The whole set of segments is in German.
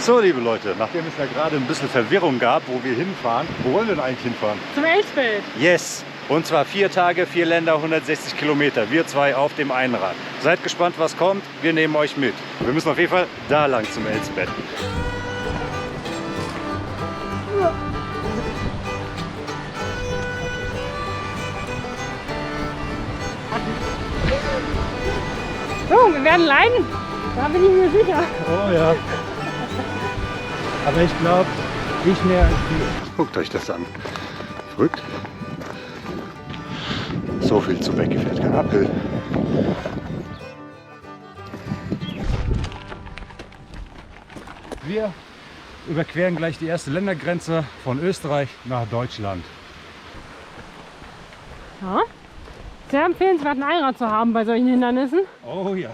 So, liebe Leute, nachdem es ja gerade ein bisschen Verwirrung gab, wo wir hinfahren, wo wollen wir denn eigentlich hinfahren? Zum Elsfeld. Yes! Und zwar 4 Tage, 4 Länder, 160 Kilometer. Wir zwei auf dem Einrad. Seid gespannt, was kommt. Wir nehmen euch mit. Wir müssen auf jeden Fall da lang zum Elsbett. So, wir werden leiden. Da bin ich mir sicher. Oh ja. Aber ich glaube, nicht mehr als viel. Guckt euch das an. Verrückt. So viel zu Becke fährt kein Uphill. Wir überqueren gleich die erste Ländergrenze von Österreich nach Deutschland. Ja. Sehr empfehlenswert, ein Einrad zu haben bei solchen Hindernissen. Oh ja.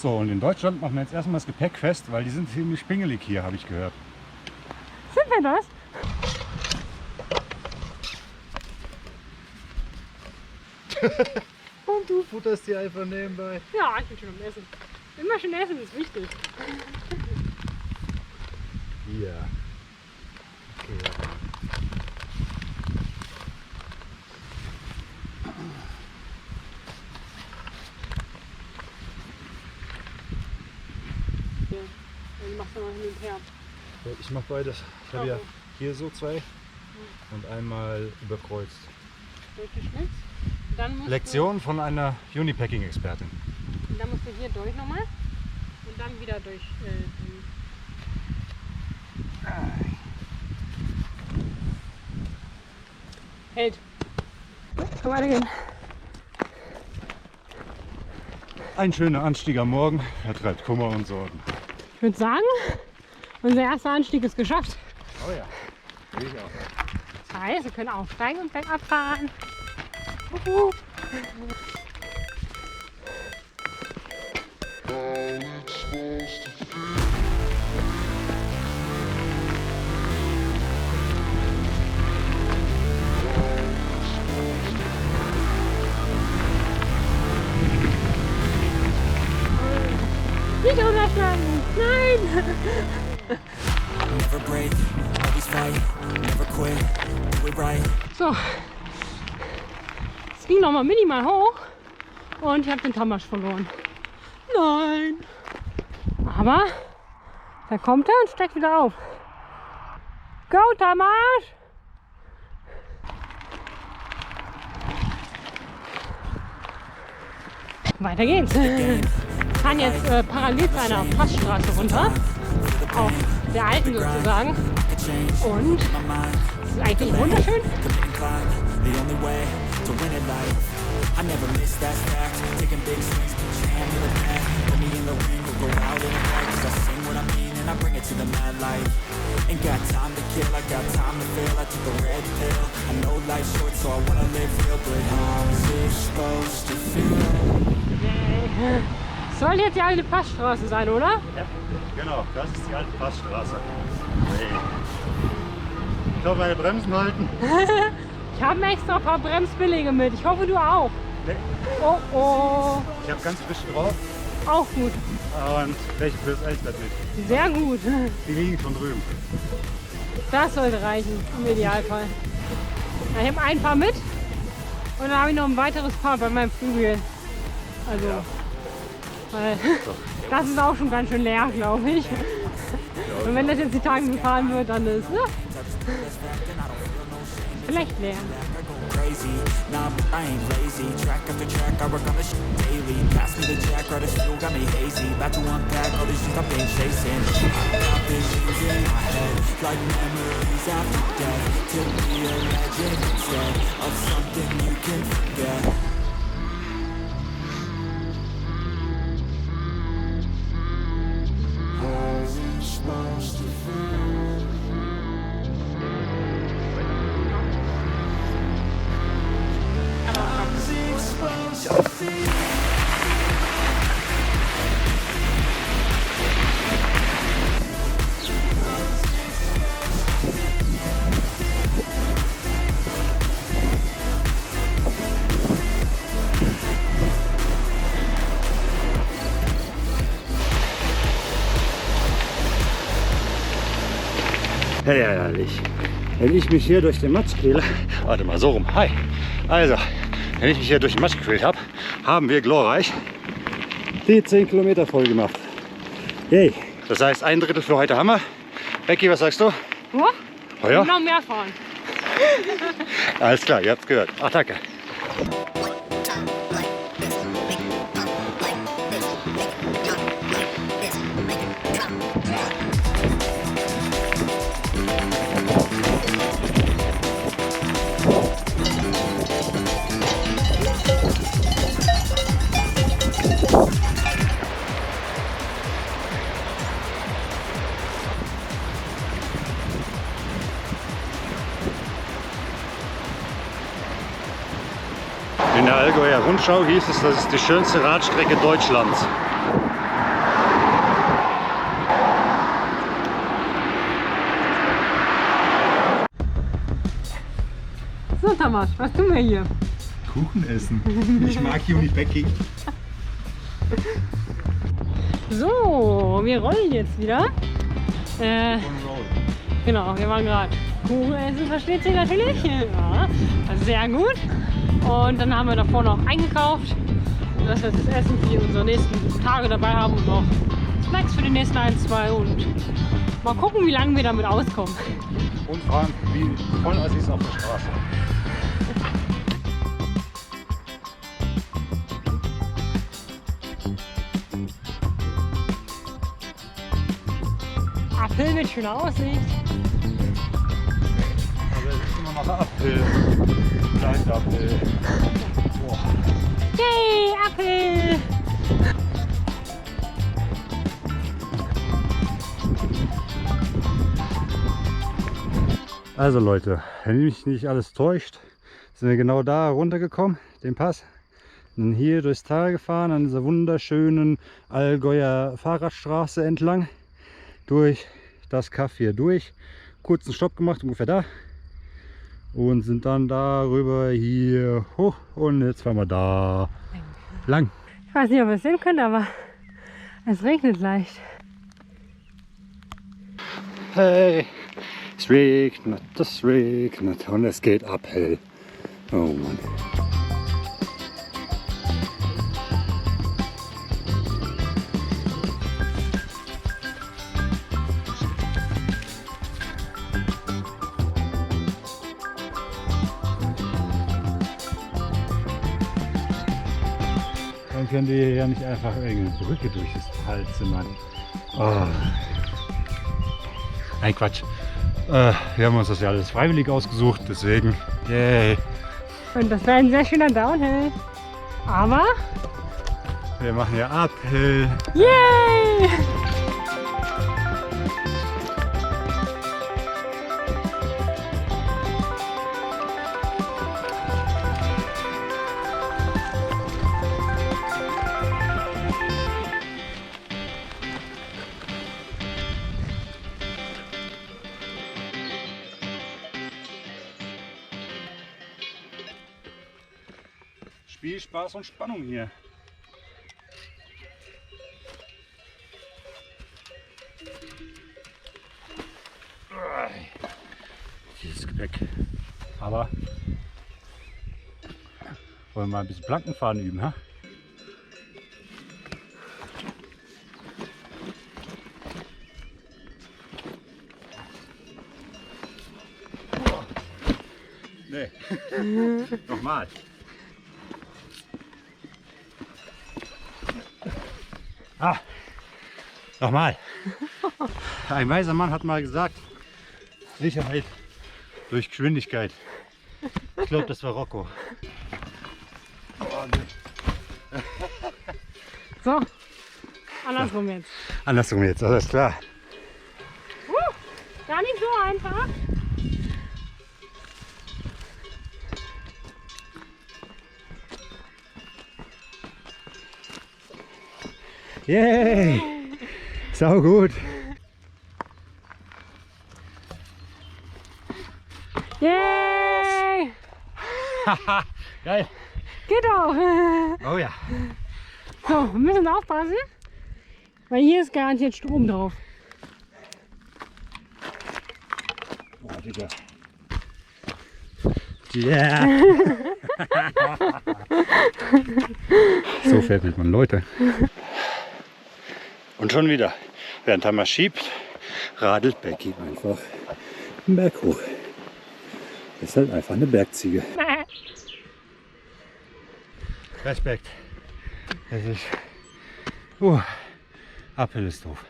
So, und in Deutschland machen wir jetzt erstmal das Gepäck fest, weil die sind ziemlich pingelig hier, habe ich gehört. Sind wir das? Und du futterst die einfach nebenbei. Ja, ich bin schon am Essen. Immer schön essen ist wichtig. Ja. Okay, ja. Ja, dann machst du mal hin und her. Ich mache beides. Ich habe ja hier so zwei und einmal überkreuzt. Durchgeschnitzt. Dann musst Lektion von einer Unipacking-Expertin. Und dann musst du hier durch nochmal und dann wieder durch. Hält. Komm weitergehen. Ein schöner Anstieg am Morgen vertreibt Kummer und Sorgen. Ich würde sagen, unser erster Anstieg ist geschafft. Oh ja, sehe ich auch. Das heißt, wir können aufsteigen und bergab fahren. Uhu. Nicht unterschlagen! Nein! Never break, always fight, never quit, do it right. So, es ging noch mal minimal hoch und ich habe den Tamasch verloren. Nein! Aber da kommt er und steigt wieder auf. Go, Tamasch! Weiter geht's. Wir fahren jetzt parallel zu einer Passstraße runter, auf der alten sozusagen. Und es ist eigentlich wunderschön. I never miss that fact. Taking big swings, put your hand to the back. Put me in the ring, we'll go out in the back. 'Cause I sing what I mean and I bring it to the mad light. Ain't got time to kill, I got time to feel. I took a red pill. I know life's short, so I wanna live real. But how's it supposed to feel? Soll jetzt die alte Passstraße sein, oder? Ja, genau, das ist die alte Passstraße. Hey. Ich hoffe, meine Bremsen halten. Ich habe mir extra ein paar Bremsbillige mit. Ich hoffe, du auch. Nee. Oh oh. Ich habe ganz frisch drauf Auch gut. und welche fürs Elsbett mit. Sehr gut. Die liegen schon drüben. Das sollte reichen, im Idealfall. Ich habe ein paar mit und dann habe ich noch ein weiteres Paar bei meinem Flügel. Also, Ja. weil das ist auch schon ganz schön leer, glaube ich. Und wenn das jetzt die Tage gefahren wird, dann ist vielleicht leer. Crazy, nah, but I ain't lazy. Track after track, I work on the shit daily. Pass me the jack, right as fuel, got me hazy. About to unpack all these things I've been chasing. I got visions in my head, like memories after death. To be a legend instead of something you can forget. How's it supposed to feel? How's it supposed to feel? Herrlich. Wenn ich mich hier durch den Matsch quäle, warte mal, so rum, hi. Also, wenn ich mich hier durch den Matsch gequält habe, haben wir glorreich die 10 Kilometer voll gemacht. Yay. Das heißt, 1/3 für heute haben wir. Becky, was sagst du? Oh, ja? noch mehr fahren. Alles klar, ihr habt's gehört. Attacke. In der Allgäuer Rundschau hieß es, das ist die schönste Radstrecke Deutschlands. So, Tamas, was tun wir hier? Kuchen essen. Ich mag Juni Becky. So, wir rollen jetzt wieder. Genau, wir waren gerade Kuchen essen, versteht sie natürlich. Ja, also sehr gut. Und dann haben wir davor noch eingekauft, dass wir das Essen für unsere nächsten Tage dabei haben und noch Snacks für die nächsten 1, 2 und mal gucken, wie lange wir damit auskommen. Und fragen, wie voll es ist auf der Straße. Apfel mit schöner Aussicht. Aber es ist immer noch Apfel. Leicht Apfel. Boah. Yay, Apfel! Also Leute, wenn mich nicht alles täuscht, sind wir genau da runtergekommen, den Pass. Dann hier durchs Tal gefahren, an dieser wunderschönen Allgäuer Fahrradstraße entlang. Durch das Kaff hier durch. Kurzen Stopp gemacht, ungefähr da. Und sind dann darüber hier hoch und jetzt fahren wir da lang. Ich weiß nicht, ob ihr es sehen könnt, aber es regnet leicht. Hey, es regnet und es geht uphill. Oh Mann. Dann können wir ja nicht einfach irgendeine Brücke durch das Tal zimmern. Oh. Nein, Quatsch. Wir haben uns das ja alles freiwillig ausgesucht, deswegen, yay. Und das wäre ein sehr schöner Downhill. Aber, Wir machen ja Uphill. yay! Spiel, Spaß und Spannung hier. Dieses Gepäck. Aber wollen wir mal ein bisschen Plankenfahren üben, ha? Nee. Nochmal. Ah, nochmal. Ein weiser Mann hat mal gesagt, Sicherheit durch Geschwindigkeit. Ich glaube, das war Rocco. So, andersrum jetzt. Andersrum jetzt, alles klar. Gar nicht so einfach. Yay! Sau gut. Yay! Geil. Geht doch. Oh ja. So, wir müssen aufpassen, weil hier ist garantiert Strom drauf. Digga. Yeah. So fertigt man Leute. Und schon wieder, während er mal schiebt, radelt Becky einfach den Berg hoch. Ist halt einfach eine Bergziege. Respekt. Das ist. Apfel ist doof.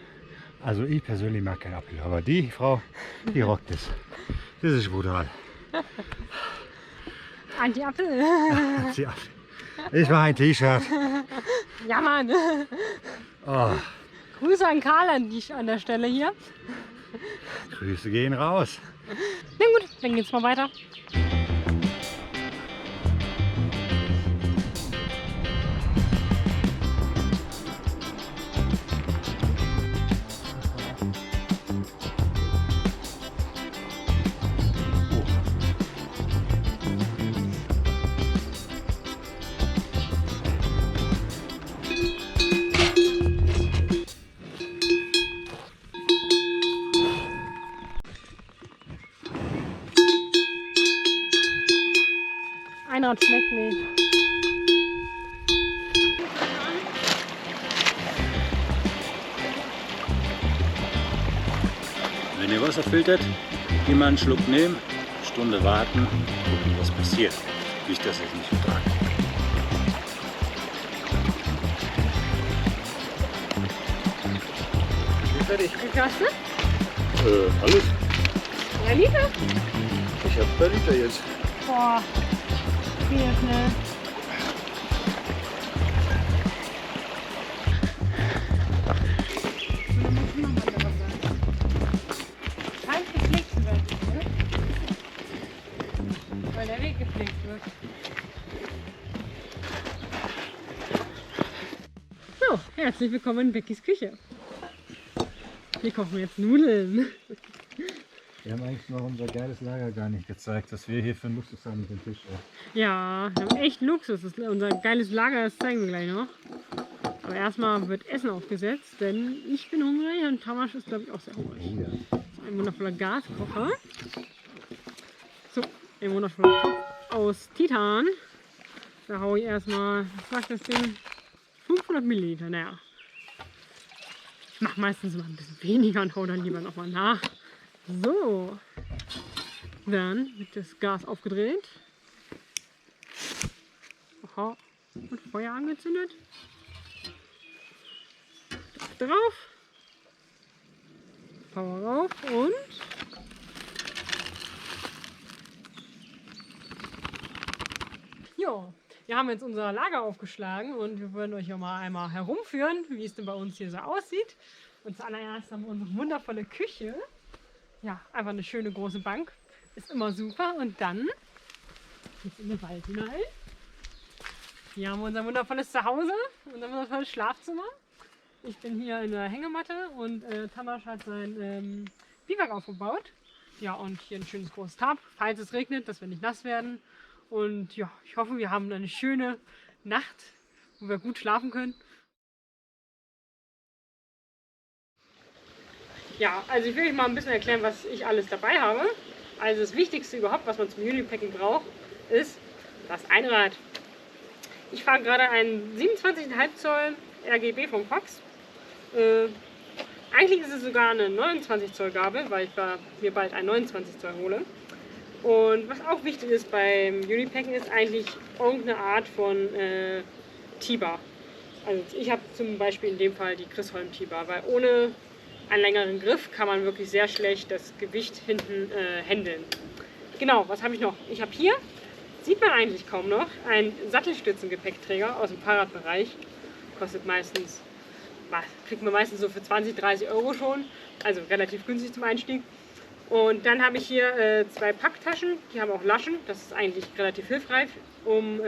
Also ich persönlich mag keinen Apfel, aber die Frau, die rockt es. Das ist brutal. Anti-Apfel. Ich war ein T-Shirt. Ja, Mann. Oh, Grüße an Karl an der Stelle hier. Grüße gehen raus. Na gut, dann geht's mal weiter. Einrad schmeckt nicht. Wenn ihr Wasser filtert, immer einen Schluck nehmen, Stunde warten, gucken, was passiert. Nicht, dass ihr es nicht vertragt. Wie viel hast du? Alles? 3 Liter? Ich habe 3 Liter jetzt. Boah, viel schnell. Kein gepflegt wird, ne? Weil der Weg gepflegt wird. So, herzlich willkommen in Beckys Küche. Wir kochen jetzt Nudeln. Wir haben eigentlich noch unser geiles Lager gar nicht gezeigt, dass wir hier für einen Luxus haben mit dem Tisch. Ja, wir haben echt Luxus. Das ist unser geiles Lager, das zeigen wir gleich noch. Aber erstmal wird Essen aufgesetzt, denn ich bin hungrig und Tamas ist, glaube ich, auch sehr hungrig. Oh ja. Das ist ein wundervoller Gaskocher. So, ein wundervoller Topf aus Titan. Da haue ich erstmal, was sagt das Ding? 500 Milliliter, naja. Ich mache meistens mal ein bisschen weniger und hau dann lieber nochmal nach. So, dann wird das Gas aufgedreht. Aha. Und Feuer angezündet. Drauf. Power rauf und jo, wir haben jetzt unser Lager aufgeschlagen und wir wollen euch ja mal einmal herumführen, wie es denn bei uns hier so aussieht. Und zuallererst haben wir unsere wundervolle Küche. Ja, einfach eine schöne große Bank. Ist immer super. Und dann geht's in den Wald hinein. Hier haben wir unser wundervolles Zuhause, unser wundervolles Schlafzimmer. Ich bin hier in der Hängematte und Tamas hat sein Biwak aufgebaut. Ja, und hier ein schönes großes Tarp, falls es regnet, dass wir nicht nass werden. Und ja, ich hoffe, wir haben eine schöne Nacht, wo wir gut schlafen können. Ja, also ich will euch mal ein bisschen erklären, was ich alles dabei habe. Also das Wichtigste überhaupt, was man zum Unipacking braucht, ist das Einrad. Ich fahre gerade einen 27,5 Zoll RGB von Fox. Eigentlich ist es sogar eine 29 Zoll Gabel, weil ich mir bald ein 29 Zoll hole. Und was auch wichtig ist beim Unipacking ist eigentlich irgendeine Art von T-Bar. Also ich habe zum Beispiel in dem Fall die Chris-Holm T-Bar, weil ohne einen längeren Griff kann man wirklich sehr schlecht das Gewicht hinten handeln. Genau, was habe ich noch? Ich habe hier, sieht man eigentlich kaum noch, einen Sattelstützengepäckträger aus dem Fahrradbereich. Kostet meistens, kriegt man meistens so für 20, 30 Euro schon, also relativ günstig zum Einstieg. Und dann habe ich hier 2 Packtaschen, die haben auch Laschen, das ist eigentlich relativ hilfreich, um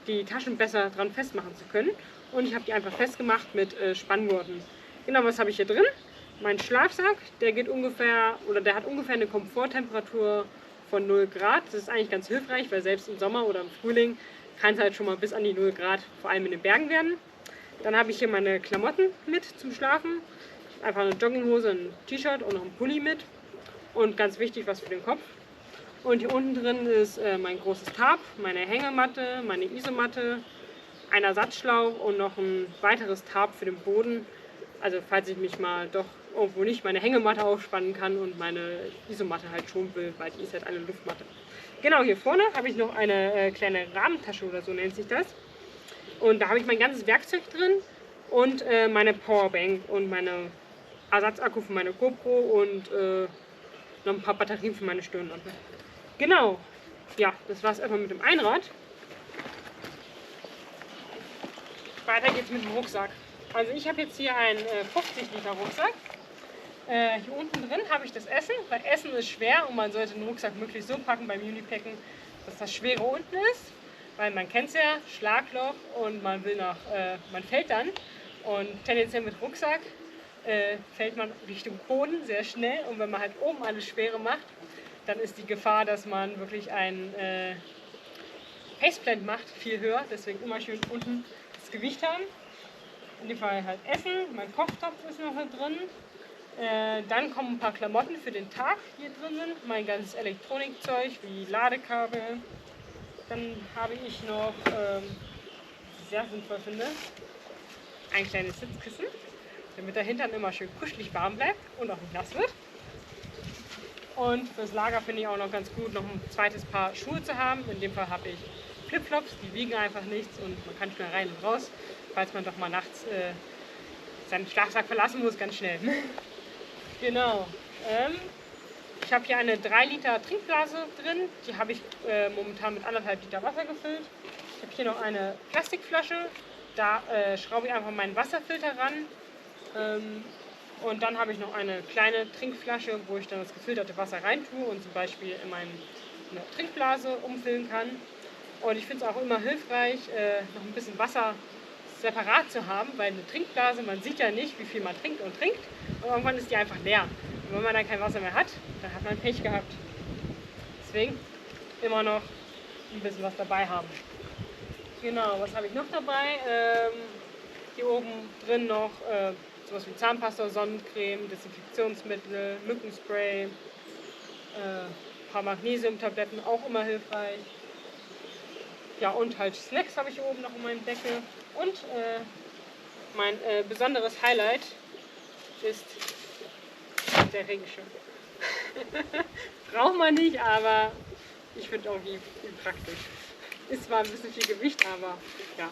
die Taschen besser dran festmachen zu können. Und ich habe die einfach festgemacht mit Spanngurten. Genau, was habe ich hier drin? Mein Schlafsack, der geht ungefähr, oder der hat ungefähr eine Komforttemperatur von 0 Grad. Das ist eigentlich ganz hilfreich, weil selbst im Sommer oder im Frühling kann es halt schon mal bis an die 0 Grad, vor allem in den Bergen werden. Dann habe ich hier meine Klamotten mit zum Schlafen. Einfach eine Jogginghose, ein T-Shirt und noch ein Pulli mit. und ganz wichtig, was für den Kopf. Und hier unten drin ist mein großes Tarp, meine Hängematte, meine Isomatte, ein Ersatzschlauch und noch ein weiteres Tarp für den Boden. Also falls ich mich mal doch irgendwo nicht meine Hängematte aufspannen kann und meine Isomatte halt schonen will, weil die ist halt eine Luftmatte. Genau, hier vorne habe ich noch eine kleine Rahmentasche oder so nennt sich das. Und da habe ich mein ganzes Werkzeug drin und meine Powerbank und meine Ersatzakku für meine GoPro und noch ein paar Batterien für meine Stirnlampe. Genau, ja, das war es erstmal mit dem Einrad. Weiter geht's mit dem Rucksack. Also ich habe jetzt hier einen 50 Liter Rucksack. Hier unten drin habe ich das Essen, weil Essen ist schwer und man sollte den Rucksack möglichst so packen beim Unipacken, dass das Schwere unten ist. Weil man kennt es ja, Schlagloch und man fällt dann. Und tendenziell mit Rucksack fällt man Richtung Boden sehr schnell. Und wenn man halt oben alles Schwere macht, dann ist die Gefahr, dass man wirklich ein Faceplant macht, viel höher. Deswegen immer schön unten das Gewicht haben. In dem Fall halt Essen, mein Kochtopf ist noch mit drin. Dann kommen ein paar Klamotten für den Tag hier drinnen, mein ganzes Elektronikzeug wie Ladekabel. Dann habe ich noch, was ich sehr sinnvoll finde, ein kleines Sitzkissen, damit der Hintern immer schön kuschelig warm bleibt und auch nicht nass wird. Und fürs Lager finde ich auch noch ganz gut, noch ein zweites Paar Schuhe zu haben. In dem Fall habe ich Flipflops, die wiegen einfach nichts und man kann schnell rein und raus, falls man doch mal nachts seinen Schlafsack verlassen muss, ganz schnell. Genau. Ich habe hier eine 3 Liter Trinkblase drin, die habe ich momentan mit 1,5 Liter Wasser gefüllt. Ich habe hier noch eine Plastikflasche, da schraube ich einfach meinen Wasserfilter ran. Und dann habe ich noch eine kleine Trinkflasche, wo ich dann das gefilterte Wasser reintue und zum Beispiel in meine Trinkblase umfüllen kann. Und ich finde es auch immer hilfreich, noch ein bisschen Wasser separat zu haben, weil eine Trinkblase, man sieht ja nicht, wie viel man trinkt und irgendwann ist die einfach leer. Und wenn man dann kein Wasser mehr hat, dann hat man Pech gehabt. Deswegen immer noch ein bisschen was dabei haben. Genau, was habe ich noch dabei? Hier oben drin noch sowas wie Zahnpasta, Sonnencreme, Desinfektionsmittel, Mückenspray, ein paar Magnesiumtabletten, auch immer hilfreich. Ja, und halt Snacks habe ich hier oben noch in meinem Deckel. Und mein besonderes Highlight ist der Regenschirm. Braucht man nicht, aber ich finde irgendwie praktisch. Ist zwar ein bisschen viel Gewicht, aber ja.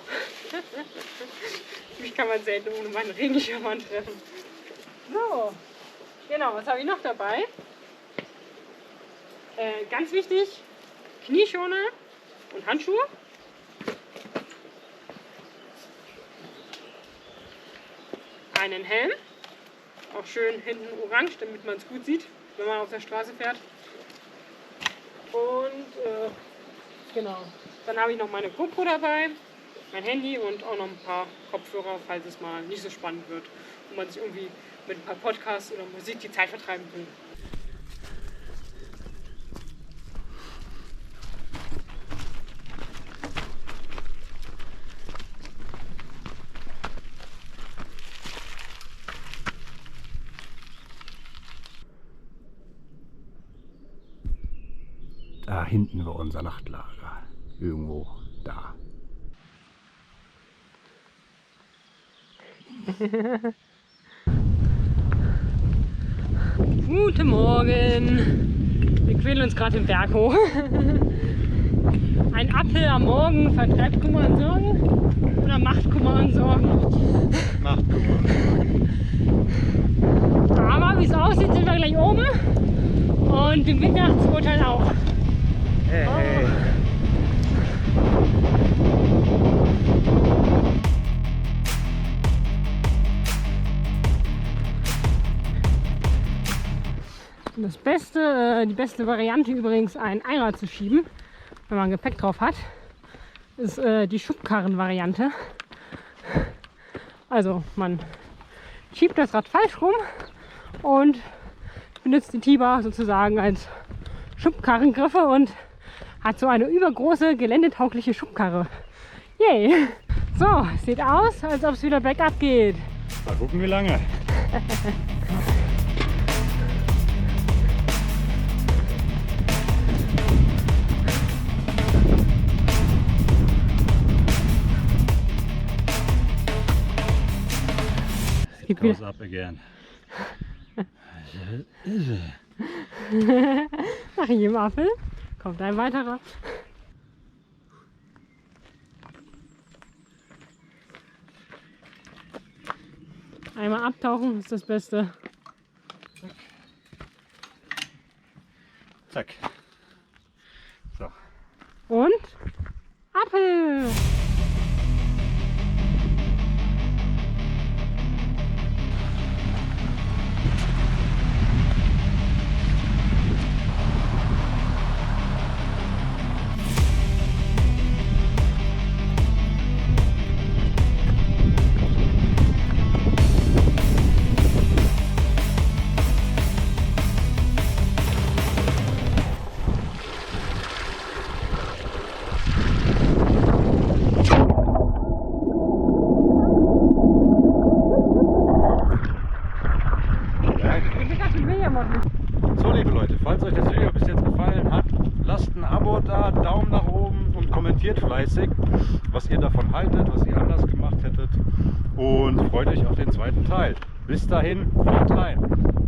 Mich kann man selten ohne meinen Regenschirm antreffen. So, genau, was habe ich noch dabei? Ganz wichtig, Knieschoner und Handschuhe. Einen Helm, auch schön hinten orange, damit man es gut sieht, wenn man auf der Straße fährt. Und genau, dann habe ich noch meine GoPro dabei, mein Handy und auch noch ein paar Kopfhörer, falls es mal nicht so spannend wird und man sich irgendwie mit ein paar Podcasts oder Musik die Zeit vertreiben will. Da hinten war unser Nachtlager. Irgendwo da. Guten Morgen! Wir quälen uns gerade den Berg hoch. Ein Apfel am Morgen vertreibt Kummer und Sorgen oder macht Kummer und Sorgen? Macht Kummer. Aber wie es aussieht, sind wir gleich oben und dem Winternachtsurteil auch. Hey, hey. Die beste Variante übrigens, ein Einrad zu schieben, wenn man Gepäck drauf hat, ist die Schubkarren-Variante. Also man schiebt das Rad falsch rum und benutzt die Tiber sozusagen als Schubkarrengriffe und hat so eine übergroße geländetaugliche Schubkarre. Yay! So, sieht aus, als ob es wieder bergab geht. Mal gucken, wie lange. goes up again. Nach jedem Apfel kommt ein weiterer. Einmal abtauchen ist das Beste. Zack. So. Und Apfel! So, liebe Leute, falls euch das Video bis jetzt gefallen hat, lasst ein Abo da, Daumen nach oben und kommentiert fleißig, was ihr davon haltet, was ihr anders gemacht hättet und freut euch auf den zweiten Teil. Bis dahin, haut rein!